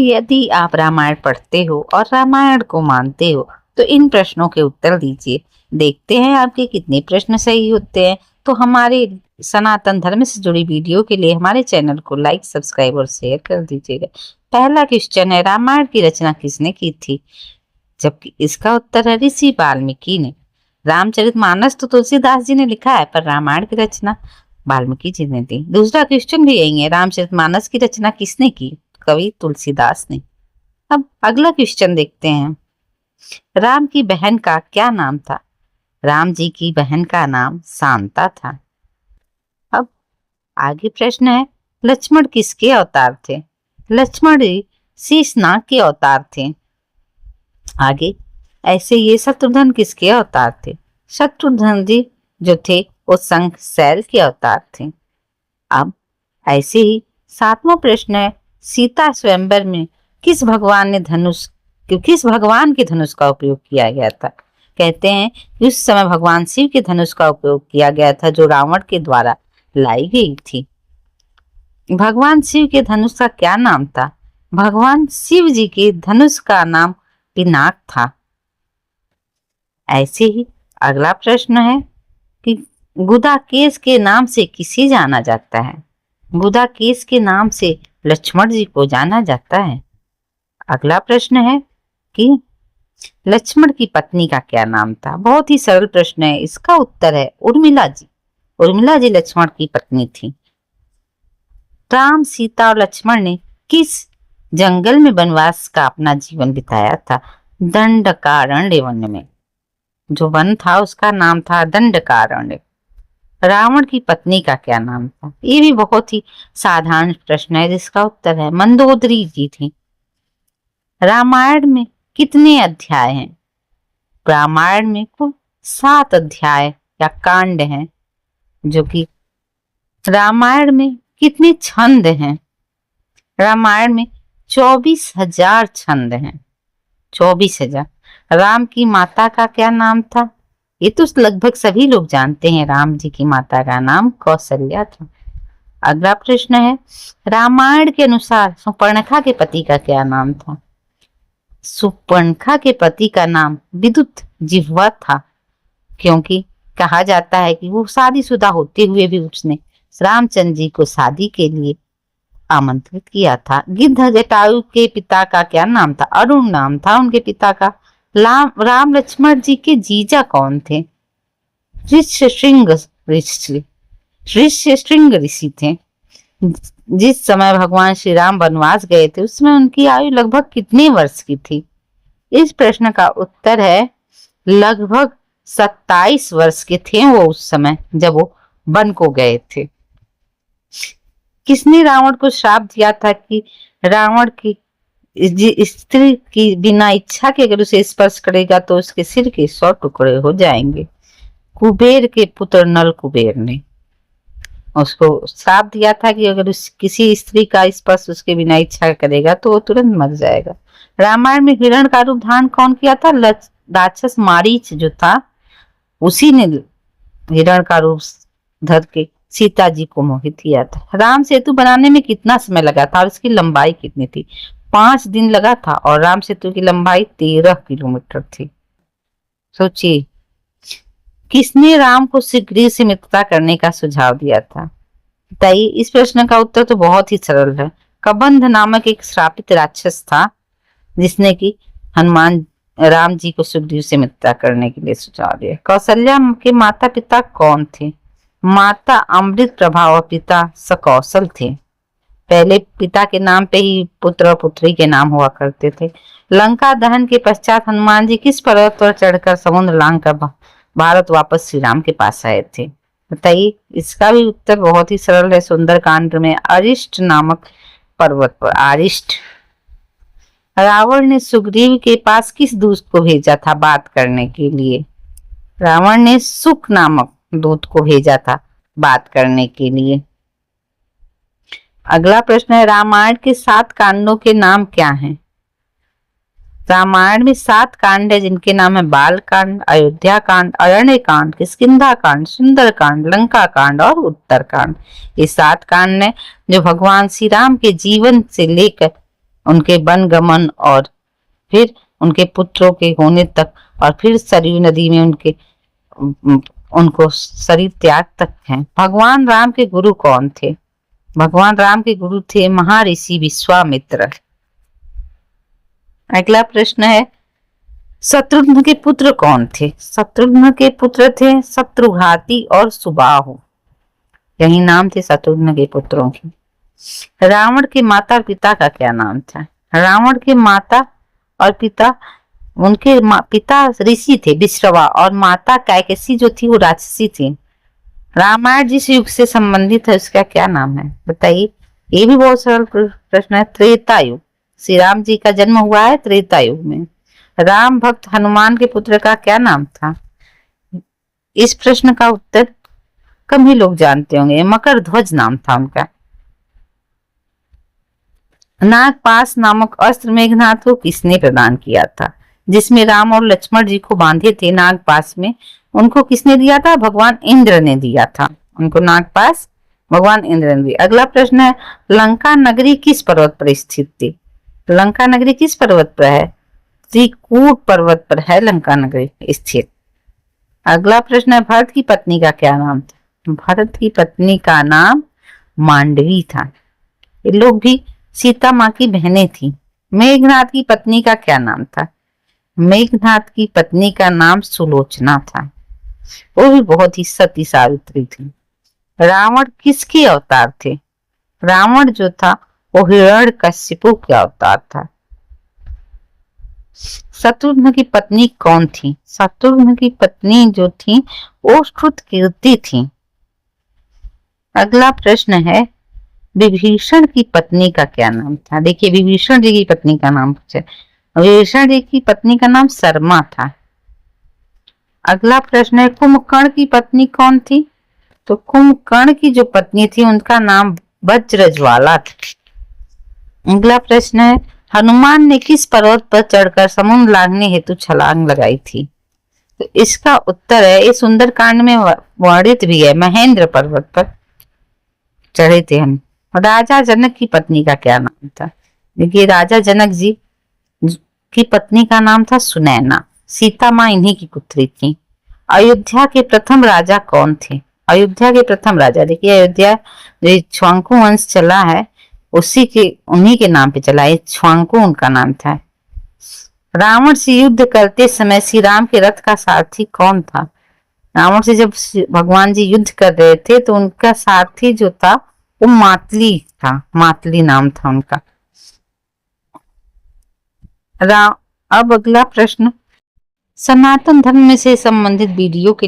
यदि आप रामायण पढ़ते हो और रामायण को मानते हो तो इन प्रश्नों के उत्तर दीजिए। देखते हैं आपके कितने प्रश्न सही होते हैं। तो हमारे सनातन धर्म से जुड़ी वीडियो के लिए हमारे चैनल को लाइक, सब्सक्राइब और शेयर कर दीजिएगा। पहला क्वेश्चन है, रामायण की रचना किसने की थी? जबकि इसका उत्तर है ऋषि वाल्मीकि ने। रामचरितमानस तो तुलसीदास जी ने लिखा है, पर रामायण की रचना वाल्मीकि जी ने दी। दूसरा क्वेश्चन भी यही है, रामचरितमानस की रचना किसने की? कवि तुलसीदास ने। अब अगला क्वेश्चन देखते हैं, राम की बहन का क्या नाम था? राम जी की बहन का नाम शांता था। अब आगे प्रश्न है, लक्ष्मण किसके अवतार थे? लक्ष्मण शेषनाग के अवतार थे। आगे ऐसे ये शत्रुघ्न किसके अवतार थे? शत्रुघ्न जी जो थे वो शंख शैल के अवतार थे। अब ऐसे ही सातवां प्रश्न है, सीता स्वयंवर में किस भगवान के धनुष का उपयोग किया गया था? कहते हैं कि उस समय भगवान शिव के धनुष का उपयोग किया गया था, जो रावण के द्वारा लाई गई थी। भगवान शिव के धनुष का क्या नाम था? भगवान शिव जी के धनुष का नाम पिनाक था। ऐसे ही अगला प्रश्न है कि गुदाकेश के नाम से किसे जाना जाता है? गुदाकेश के नाम से लक्ष्मण जी को जाना जाता है। अगला प्रश्न है कि लक्ष्मण की पत्नी का क्या नाम था? बहुत ही सरल प्रश्न है, इसका उत्तर है उर्मिला जी। उर्मिला जी लक्ष्मण की पत्नी थी। राम, सीता और लक्ष्मण ने किस जंगल में वनवास का अपना जीवन बिताया था? दंडकारण्य वन में। जो वन था उसका नाम था दंडकारण्य। रावण की पत्नी का क्या नाम था? ये भी बहुत ही साधारण प्रश्न है, जिसका उत्तर है मंदोदरी जी थी। रामायण में कितने अध्याय हैं? रामायण में कुल 7 अध्याय या कांड हैं। जो कि रामायण में कितने छंद हैं? रामायण में 24,000 छंद हैं। 24,000। राम की माता का क्या नाम था? ये तो लगभग सभी लोग जानते हैं, राम जी की माता का नाम कौशल्या था। अगला प्रश्न है, रामायण के अनुसार सुपर्णखा के पति का क्या नाम था? सुपर्णखा के पति का नाम विद्युत जिह्वा था, क्योंकि कहा जाता है कि वो शादीशुदा होते हुए भी उसने रामचंद्र जी को शादी के लिए आमंत्रित किया था। गिद्ध जटायु के पिता का क्या नाम था? अरुण नाम था उनके पिता का। राम लक्ष्मण जी के जीजा कौन थे? ऋष्यशृंग ऋषि थे। जिस समय भगवान श्री राम वनवास गए थे उसमें उनकी आयु लगभग कितने वर्ष की थी? इस प्रश्न का उत्तर है लगभग 27 वर्ष के थे वो उस समय जब वो वन को गए थे। किसने रावण को श्राप दिया था कि रावण की स्त्री की बिना इच्छा के अगर उसे स्पर्श करेगा तो उसके सिर के 100 टुकड़े हो जाएंगे? कुबेर के पुत्र नल कुबेर ने उसको श्राप दिया था कि अगर किसी स्त्री का स्पर्श उसके बिना इच्छा करेगा तो वो तुरंत मर जाएगा। रामायण में हिरण का रूप धारण कौन किया था? राक्षस मारीच जो था उसी ने हिरण का रूप धर के सीता जी को मोहित किया था। राम सेतु बनाने में कितना समय लगा था और इसकी लंबाई कितनी थी? 5 दिन लगा था और राम सेतु की लंबाई 13 किलोमीटर थी। सोचिए, किसने राम को शीघ्र से मित्रता करने का सुझाव दिया था? बताइए। इस प्रश्न का उत्तर तो बहुत ही सरल है। कबंध नामक एक श्रापित राक्षस था जिसने कि हनुमान राम जी को सुग्रीव से मित्रता करने के लिए सुझाव दिया। कौशल्या के माता पिता कौन थे? माता अमृत प्रभा और पिता सकौशल थे। पहले पिता के नाम पे ही पुत्र और पुत्री के नाम हुआ करते थे। लंका दहन के पश्चात हनुमान जी किस पर्वत पर चढ़कर समुद्र लांग कर भारत वापस श्री राम के पास आए थे? बताइए। इसका भी उत्तर बहुत ही सरल है। सुंदरकांड में अरिष्ट नामक पर्वत पर। अरिष्ट। रावण ने सुग्रीव के पास किस दूत को भेजा था बात करने के लिए? रावण ने सुक नामक दूत को भेजा था बात करने के लिए। अगला प्रश्न है, रामायण के 7 कांडों के नाम क्या हैं? रामायण में 7 कांड है जिनके नाम है बाल कांड, अयोध्या कांड, अरण्य कांड, किष्किंधा कांड, सुंदर कांड, लंका कांड और उत्तर कांड। ये 7 कांड है जो भगवान श्री राम के जीवन से लेकर उनके वनगमन और फिर उनके पुत्रों के होने तक और फिर सरयू नदी में उनको शरीर त्याग तक है। भगवान राम के गुरु कौन थे? भगवान राम के गुरु थे महर्षि विश्वामित्र। अगला प्रश्न है शत्रुघ्न के पुत्र कौन थे? शत्रुघ्न के पुत्र थे शत्रुघाती और सुबाहु। यही नाम थे शत्रुघ्न के पुत्रों के। रावण के माता पिता का क्या नाम था? रावण के माता और पिता, उनके पिता ऋषि थे विश्रवा और माता कैकेयी जो थी वो राक्षसी थी। रामायण जिस युग से संबंधित है उसका क्या नाम है बताइए? ये भी बहुत सरल प्रश्न है। त्रेता युग। श्री राम जी का जन्म हुआ है त्रेता युग में। राम भक्त हनुमान के पुत्र का क्या नाम था? इस प्रश्न का उत्तर कम ही लोग जानते होंगे। मकर ध्वज नाम था उनका। नागपाश नामक अस्त्र मेघनाथ को किसने प्रदान किया था? जिसमें राम और लक्ष्मण जी को बांधे थे नागपाश में, उनको किसने दिया था? भगवान इंद्र ने दिया था उनको नागपाश, भगवान इंद्र ने दिया। अगला प्रश्न है लंका नगरी किस पर्वत पर स्थित थी? लंका नगरी किस पर्वत पर है? त्रिकूट पर्वत पर है लंका नगरी स्थित। अगला प्रश्न है भरत की पत्नी का क्या नाम था? भरत की पत्नी का नाम मांडवी था। ये लोग भी सीता माँ की बहनें थी। मेघनाथ की पत्नी का क्या नाम था? मेघनाथ की पत्नी का नाम सुलोचना था। वो भी बहुत ही सती सावित्री थी। रावण किसके अवतार थे? रावण जो था वो हिरण्यकशिपु के अवतार था। शत्रुघ्न की पत्नी कौन थी? शत्रुघ्न की पत्नी जो थी वो श्रुतकीर्ति थी। अगला प्रश्न है विभीषण की पत्नी का क्या नाम था? देखिए विभीषण जी की पत्नी का नाम पूछे। विभीषण जी की पत्नी का नाम शर्मा था। अगला प्रश्न है कुंभकर्ण की पत्नी कौन थी? तो कुंभकर्ण की जो पत्नी थी उनका नाम वज्रज्वाला था। अगला प्रश्न है हनुमान ने किस पर्वत पर चढ़कर समुद्र लांघने हेतु छलांग लगाई थी? तो इसका उत्तर है ये सुंदरकांड में वर्णित भी है, महेंद्र पर्वत पर चढ़े थे हम। राजा जनक की पत्नी का क्या नाम था? देखिए राजा जनक जी की पत्नी का नाम था सुनैना। सीता माँ इन्हीं की पुत्री थी। अयोध्या के प्रथम राजा कौन थे? अयोध्या के प्रथम राजा, देखिए अयोध्या जो इक्ष्वाकु वंश चला है उन्हीं के नाम पे चला है, इक्ष्वाकु उनका नाम था। रावण से युद्ध करते समय श्री राम के रथ का सारथी कौन था? रावण से जब भगवान जी युद्ध कर रहे थे तो उनका सारथी जो था वो मातली था, मातली नाम था उनका। अब अगला प्रश्न सनातन धर्म से संबंधित वीडियो के लिए